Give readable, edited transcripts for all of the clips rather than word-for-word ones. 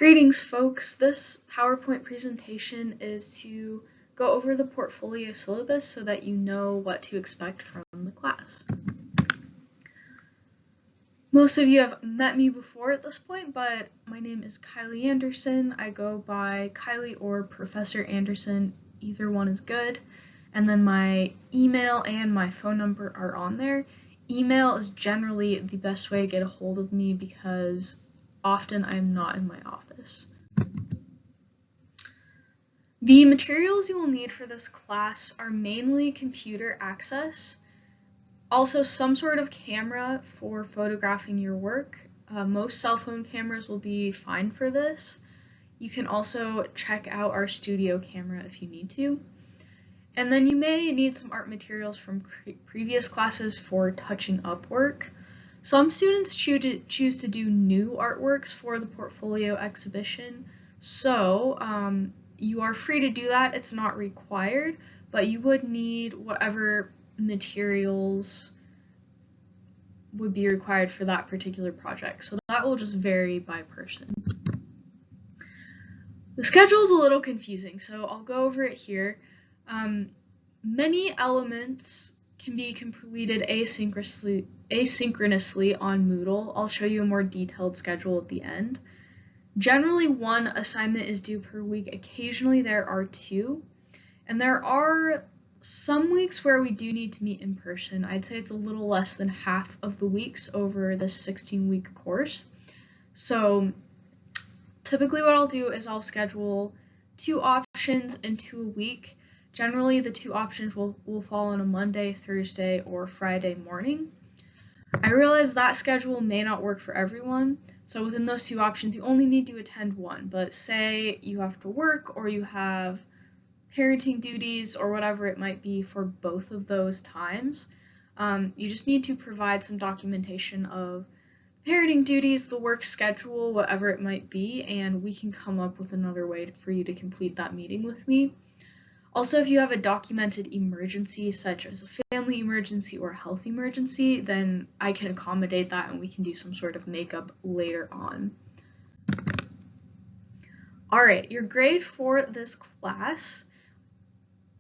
Greetings, folks. This PowerPoint presentation is to go over the portfolio syllabus so that you know what to expect from the class. Most of you have met me before at this point, but my name is Kylie Anderson. I go by Kylie or Professor Anderson. Either one is good. And then my email and my phone number are on there. Email is generally the best way to get a hold of me because often I'm not in my office. The materials you will need for this class are mainly computer access, also some sort of camera for photographing your work. Most cell phone cameras will be fine for this. You can also check out our studio camera if you need to. And then you may need some art materials from previous classes for touching up work. Some students choose to do new artworks for the portfolio exhibition, so you are free to do that. It's not required, but you would need whatever materials would be required for that particular project, so that will just vary by person. The schedule is a little confusing, so I'll go over it here. Many elements can be completed asynchronously on Moodle. I'll show you a more detailed schedule at the end. Generally, one assignment is due per week. Occasionally, there are two. And there are some weeks where we do need to meet in person. I'd say it's a little less than half of the weeks over this 16-week course. So typically what I'll do is I'll schedule 2 options into a week. Generally, the 2 options will fall on a Monday, Thursday, or Friday morning. I realize that schedule may not work for everyone, so within those 2 options, you only need to attend one. But say you have to work or you have parenting duties or whatever it might be for both of those times, you just need to provide some documentation of parenting duties, the work schedule, whatever it might be, and we can come up with another way for you to complete that meeting with me. Also, if you have a documented emergency, such as a family emergency or a health emergency, then I can accommodate that and we can do some sort of makeup later on. Alright, your grade for this class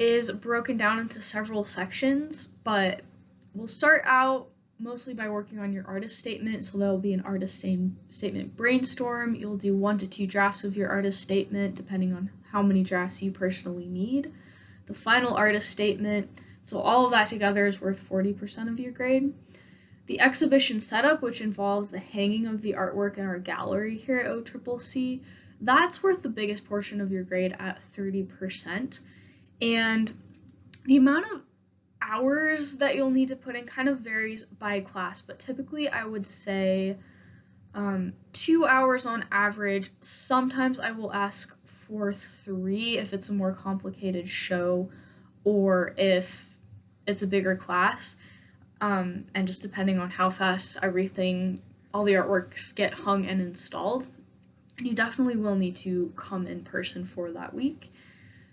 is broken down into several sections, but we'll start out mostly by working on your artist statement. So there will be an artist statement brainstorm. You'll do 1 to 2 drafts of your artist statement, depending on how many drafts you personally need. The final artist statement, so all of that together is worth 40% of your grade. The exhibition setup, which involves the hanging of the artwork in our gallery here at OCCC, that's worth the biggest portion of your grade at 30%. And the amount of hours that you'll need to put in kind of varies by class, but typically I would say 2 hours on average. Sometimes I will ask for 3 if it's a more complicated show or if it's a bigger class, and just depending on how fast all the artworks get hung and installed. And you definitely will need to come in person for that week.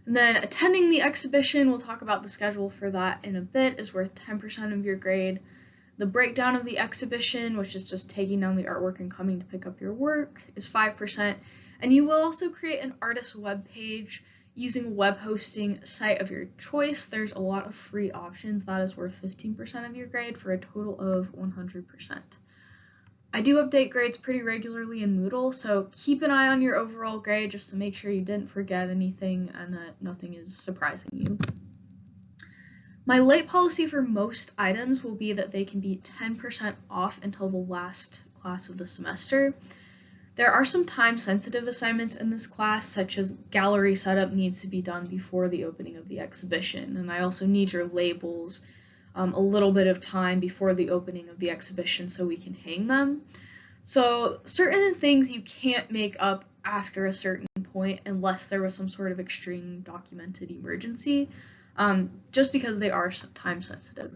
And then attending the exhibition, we'll talk about the schedule for that in a bit, is worth 10% of your grade. The breakdown of the exhibition, which is just taking down the artwork and coming to pick up your work, is 5%. And you will also create an artist web page using a web hosting site of your choice. There's a lot of free options. That is worth 15% of your grade for a total of 100%. I do update grades pretty regularly in Moodle, so keep an eye on your overall grade just to make sure you didn't forget anything and that nothing is surprising you. My late policy for most items will be that they can be 10% off until the last class of the semester. There are some time-sensitive assignments in this class, such as gallery setup needs to be done before the opening of the exhibition, and I also need your labels a little bit of time before the opening of the exhibition so we can hang them. So certain things you can't make up after a certain point unless there was some sort of extreme documented emergency, just because they are time sensitive.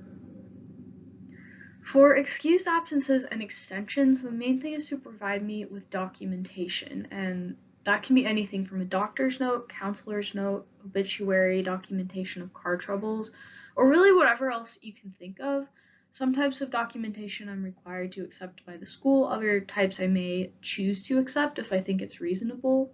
For excused absences and extensions, the main thing is to provide me with documentation, and that can be anything from a doctor's note, counselor's note, obituary, documentation of car troubles, or really whatever else you can think of. Some types of documentation I'm required to accept by the school, other types I may choose to accept if I think it's reasonable.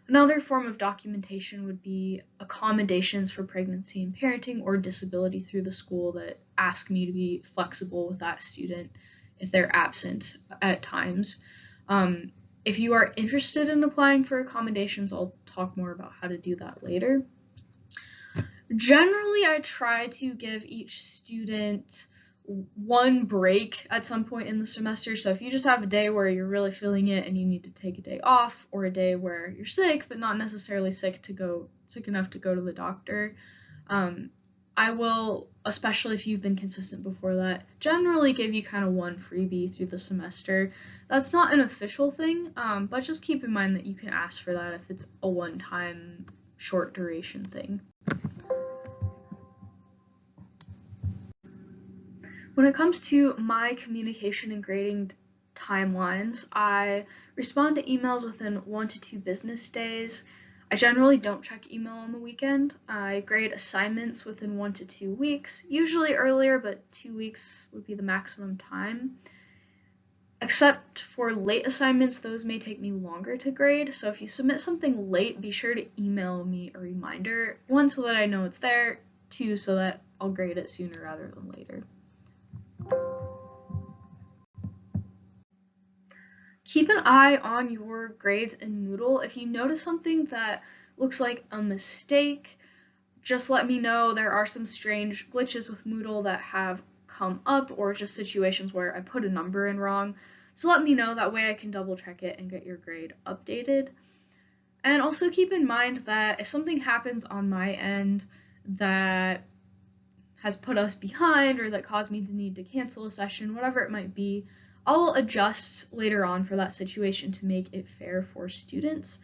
Another form of documentation would be accommodations for pregnancy and parenting or disability through the school that ask me to be flexible with that student if they're absent at times. If you are interested in applying for accommodations, I'll talk more about how to do that later. Generally, I try to give each student one break at some point in the semester. So if you just have a day where you're really feeling it and you need to take a day off, or a day where you're sick but not necessarily sick enough to go to the doctor, I will, especially if you've been consistent before that, generally give you kind of one freebie through the semester. That's not an official thing, but just keep in mind that you can ask for that if it's a one-time short duration thing. When it comes to my communication and grading timelines, I respond to emails within 1 to 2 business days. I generally don't check email on the weekend. I grade assignments within 1 to 2 weeks, usually earlier, but 2 weeks would be the maximum time. Except for late assignments, those may take me longer to grade, so if you submit something late, be sure to email me a reminder, 1, so that I know it's there, 2, so that I'll grade it sooner rather than later. Keep an eye on your grades in Moodle. If you notice something that looks like a mistake, just let me know. There are some strange glitches with Moodle that have come up, or just situations where I put a number in wrong. So let me know, that way I can double check it and get your grade updated. And also keep in mind that if something happens on my end that has put us behind or that caused me to need to cancel a session, whatever it might be, I'll adjust later on for that situation to make it fair for students.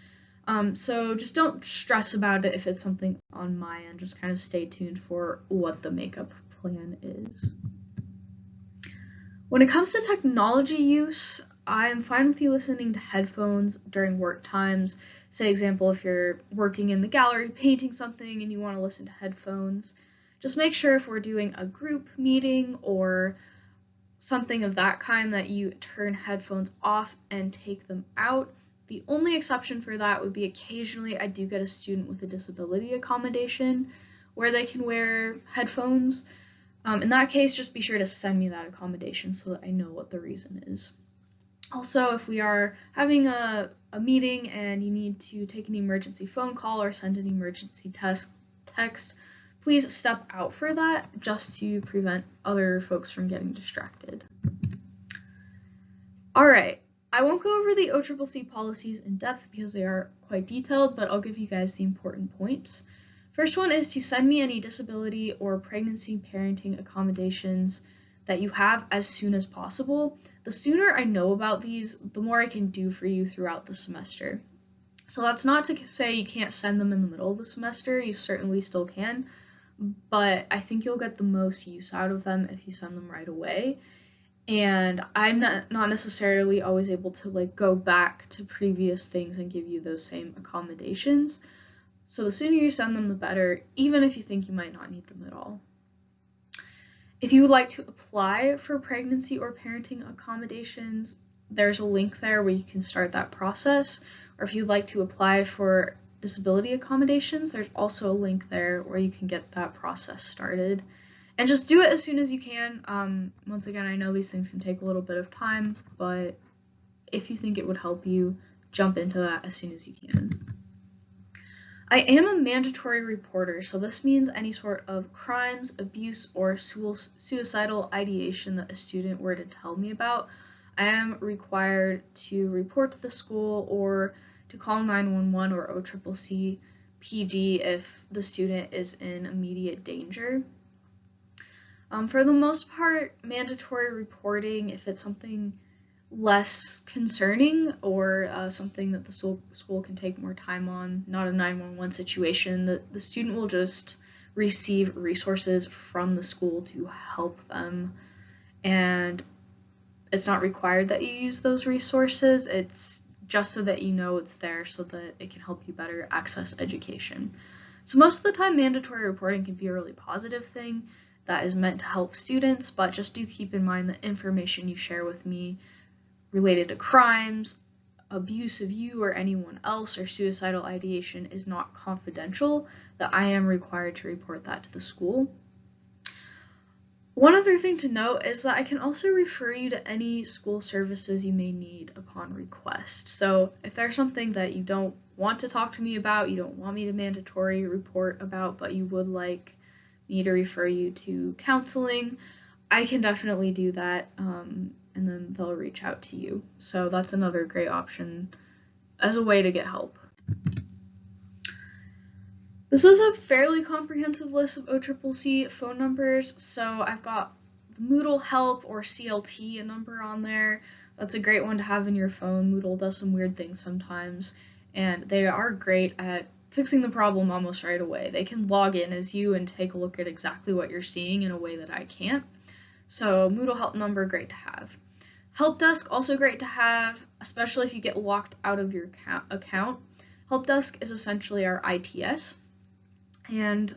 So just don't stress about it if it's something on my end. Just kind of stay tuned for what the makeup plan is. When it comes to technology use, I am fine with you listening to headphones during work times. Say, example, if you're working in the gallery painting something and you want to listen to headphones, just make sure if we're doing a group meeting or something of that kind that you turn headphones off and take them out. The only exception for that would be occasionally I do get a student with a disability accommodation where they can wear headphones. In that case, just be sure to send me that accommodation so that I know what the reason is. Also, if we are having a meeting and you need to take an emergency phone call or send an emergency text, please step out for that, just to prevent other folks from getting distracted. Alright, I won't go over the OCCC policies in depth because they are quite detailed, but I'll give you guys the important points. First one is to send me any disability or pregnancy parenting accommodations that you have as soon as possible. The sooner I know about these, the more I can do for you throughout the semester. So that's not to say you can't send them in the middle of the semester, you certainly still can, but I think you'll get the most use out of them if you send them right away. And I'm not necessarily always able to go back to previous things and give you those same accommodations. So the sooner you send them, the better, even if you think you might not need them at all. If you would like to apply for pregnancy or parenting accommodations, there's a link there where you can start that process. Or if you'd like to apply for disability accommodations, there's also a link there where you can get that process started. And just do it as soon as you can. Once again, I know these things can take a little bit of time, but if you think it would help you, jump into that as soon as you can. I am a mandatory reporter, so this means any sort of crimes, abuse, or suicidal ideation that a student were to tell me about, I am required to report to the school or to call 911 or OCCC PD if the student is in immediate danger. For the most part, mandatory reporting, if it's something less concerning or something that the school can take more time on, not a 911 situation, the student will just receive resources from the school to help them, and it's not required that you use those resources. It's just so that you know it's there so that it can help you better access education. So most of the time, mandatory reporting can be a really positive thing. that is meant to help students, but just do keep in mind that information you share with me related to crimes, abuse of you or anyone else, or suicidal ideation is not confidential, that I am required to report that to the school. One other thing to note is that I can also refer you to any school services you may need upon request. So if there's something that you don't want to talk to me about, you don't want me to mandatory report about, but you would like me to refer you to counseling, I can definitely do that, and then they'll reach out to you. So that's another great option as a way to get help. This is a fairly comprehensive list of OCCC phone numbers, so I've got Moodle Help or CLT, a number on there. That's a great one to have in your phone. Moodle does some weird things sometimes, and they are great at fixing the problem almost right away. They can log in as you and take a look at exactly what you're seeing in a way that I can't. So Moodle Help number, great to have. Help Desk, also great to have, especially if you get locked out of your account. Help Desk is essentially our ITS. And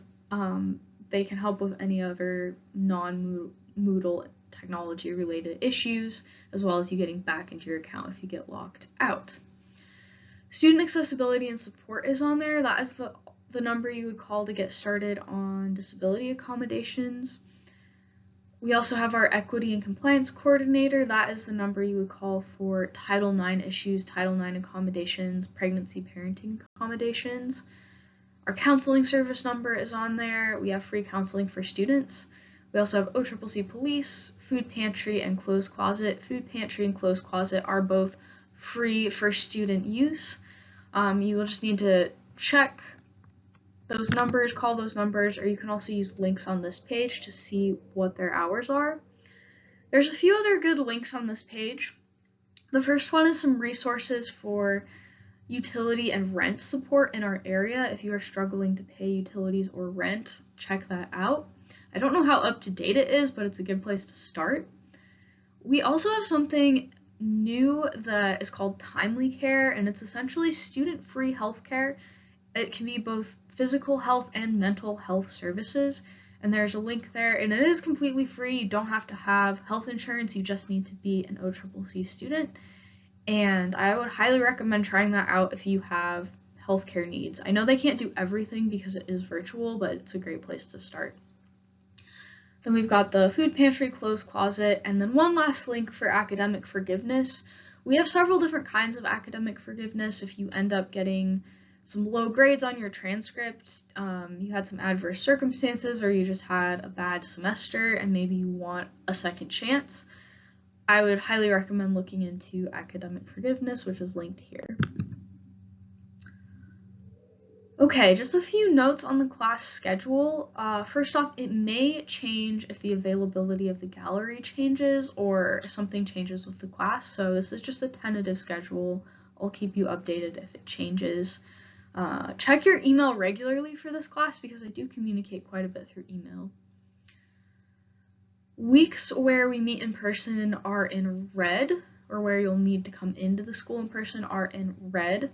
they can help with any other non-Moodle technology related issues, as well as you getting back into your account if you get locked out. Student accessibility and support is on there. That is the number you would call to get started on disability accommodations. We also have our equity and compliance coordinator. That is the number you would call for Title IX issues, Title IX accommodations, pregnancy parenting accommodations. Our counseling service number is on there. We have free counseling for students. We also have OCCC Police, Food Pantry, and Closed Closet. Food Pantry and Closed Closet are both free for student use. You will just need to check those numbers, call those numbers, or you can also use links on this page to see what their hours are. There's a few other good links on this page. The first one is some resources for utility and rent support in our area. If you are struggling to pay utilities or rent, check that out. I don't know how up to date it is, but it's a good place to start. We also have something new that is called Timely Care, and it's essentially student-free healthcare. It can be both physical health and mental health services, and there's a link there, and it is completely free. You don't have to have health insurance, you just need to be an OCCC student. And I would highly recommend trying that out if you have healthcare needs. I know they can't do everything because it is virtual, but it's a great place to start. Then we've got the Food Pantry, Closed Closet, and then one last link for academic forgiveness. We have several different kinds of academic forgiveness. If you end up getting some low grades on your transcript, you had some adverse circumstances, or you just had a bad semester and maybe you want a second chance, I would highly recommend looking into academic forgiveness, which is linked here. Okay, just a few notes on the class schedule. First off, it may change if the availability of the gallery changes or something changes with the class, so this is just a tentative schedule. I'll keep you updated if it changes. Check your email regularly for this class because I do communicate quite a bit through email. Weeks where we meet in person are in red, or where you'll need to come into the school in person are in red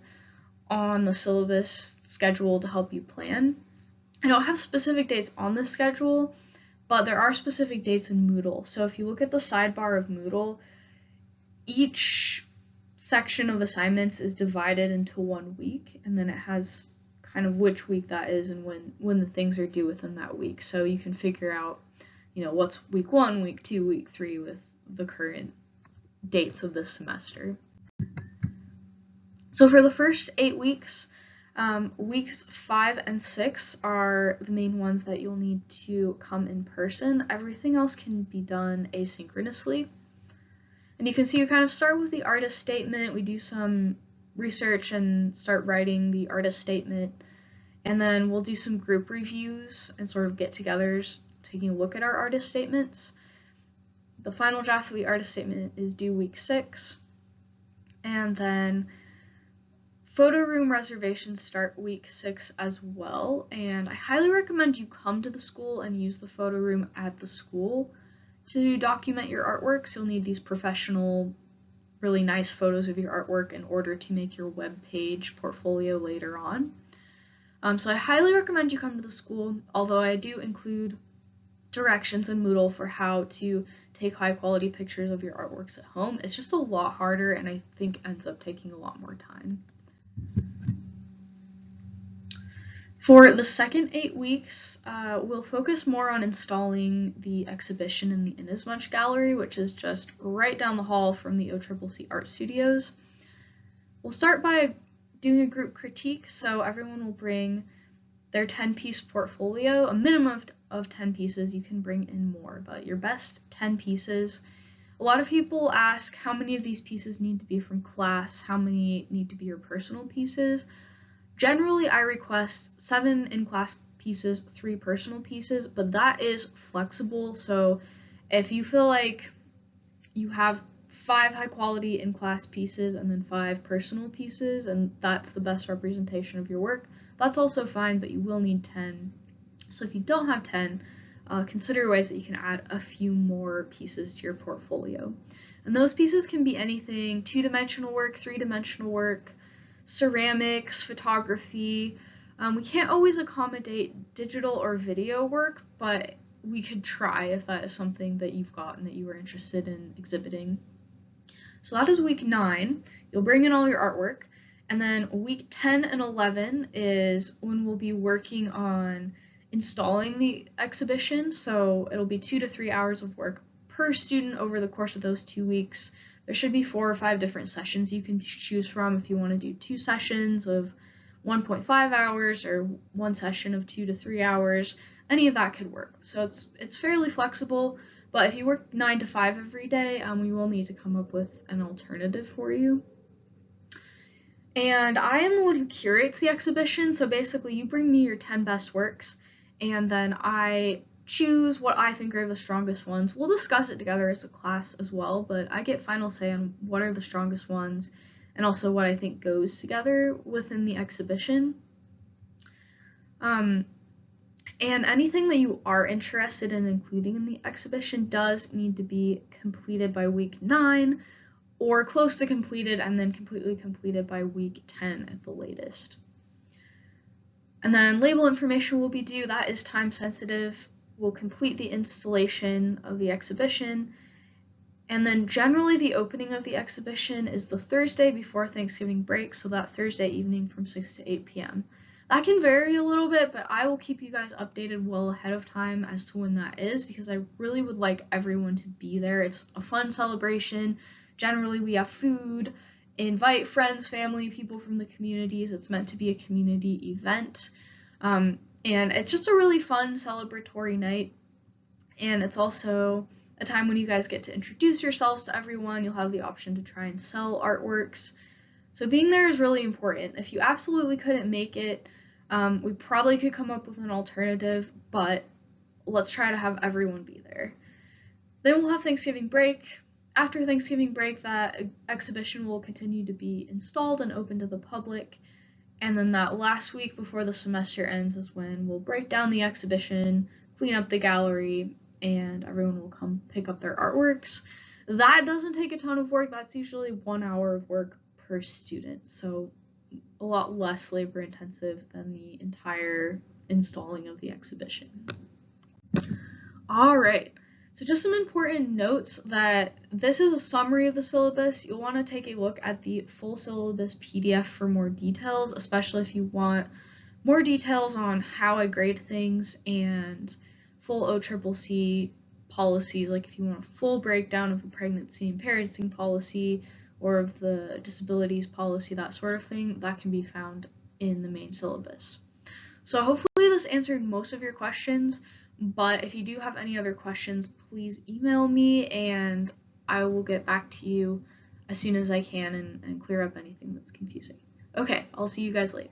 on the syllabus schedule to help you plan. I don't have specific dates on this schedule, but there are specific dates in Moodle. So if you look at the sidebar of Moodle, each section of assignments is divided into 1 week, and then it has kind of which week that is and when the things are due within that week. So you can figure out, what's week 1, week 2, week 3 with the current dates of this semester. So for the first 8 weeks, weeks 5 and 6 are the main ones that you'll need to come in person. Everything else can be done asynchronously. And you can see we kind of start with the artist statement. We do some research and start writing the artist statement. And then we'll do some group reviews and sort of get-togethers, taking a look at our artist statements. The final draft of the artist statement is due week 6. And then photo room reservations start week 6 as well. And I highly recommend you come to the school and use the photo room at the school to document your artwork. So you'll need these professional, really nice photos of your artwork in order to make your web page portfolio later on. So I highly recommend you come to the school, although I do include directions in Moodle for how to take high quality pictures of your artworks at home. It's just a lot harder, and I think ends up taking a lot more time. For the second 8 weeks, we'll focus more on installing the exhibition in the Inasmuch Gallery, which is just right down the hall from the OCCC Art Studios. We'll start by doing a group critique, so everyone will bring their 10-piece portfolio, a minimum of 10 pieces. You can bring in more, but your best 10 pieces. A lot of people ask how many of these pieces need to be from class, how many need to be your personal pieces. Generally, I request 7 in-class pieces, 3 personal pieces, but that is flexible, so if you feel like you have 5 high-quality in-class pieces and then 5 personal pieces, and that's the best representation of your work, that's also fine, but you will need 10. So if you don't have 10, consider ways that you can add a few more pieces to your portfolio. And those pieces can be anything: 2-dimensional work, 3-dimensional work, ceramics, photography. We can't always accommodate digital or video work, but we could try if that is something that you've got and that you are interested in exhibiting. So that is week 9. You'll bring in all your artwork, and then week 10 and 11 is when we'll be working on installing the exhibition. So it'll be 2 to 3 hours of work per student over the course of those 2 weeks. There should be 4 or 5 different sessions you can choose from if you want to do 2 sessions of 1.5 hours or 1 session of 2 to 3 hours. Any of that could work. So it's fairly flexible, but if you work 9 to 5 every day, we will need to come up with an alternative for you. And I am the one who curates the exhibition, so basically you bring me your 10 best works, and then I choose what I think are the strongest ones. We'll discuss it together as a class as well, but I get final say on what are the strongest ones and also what I think goes together within the exhibition. And anything that you are interested in including in the exhibition does need to be completed by week 9 or close to completed, and then completely completed by week 10 at the latest. And then label information will be due. That is time sensitive. We'll complete the installation of the exhibition, and then generally the opening of the exhibition is the Thursday before Thanksgiving break, so that Thursday evening from 6 to 8 p.m. That can vary a little bit, but I will keep you guys updated well ahead of time as to when that is, because I really would like everyone to be there. It's a fun celebration. Generally, we have food, invite friends, family, people from the communities. It's meant to be a community event. And it's just a really fun celebratory night. And it's also a time when you guys get to introduce yourselves to everyone. You'll have the option to try and sell artworks. So being there is really important. If you absolutely couldn't make it, we probably could come up with an alternative, but let's try to have everyone be there. Then we'll have Thanksgiving break. After Thanksgiving break, that exhibition will continue to be installed and open to the public. And then that last week before the semester ends is when we'll break down the exhibition, clean up the gallery, and everyone will come pick up their artworks. That doesn't take a ton of work. That's usually 1 hour of work per student, so a lot less labor intensive than the entire installing of the exhibition. All right. So just some important notes that this is a summary of the syllabus. You'll want to take a look at the full syllabus PDF for more details, especially if you want more details on how I grade things and full OCCC policies, like if you want a full breakdown of the pregnancy and parenting policy or of the disabilities policy, that sort of thing, that can be found in the main syllabus. So hopefully this answered most of your questions. But if you do have any other questions, please email me and I will get back to you as soon as I can and clear up anything that's confusing. Okay, I'll see you guys later.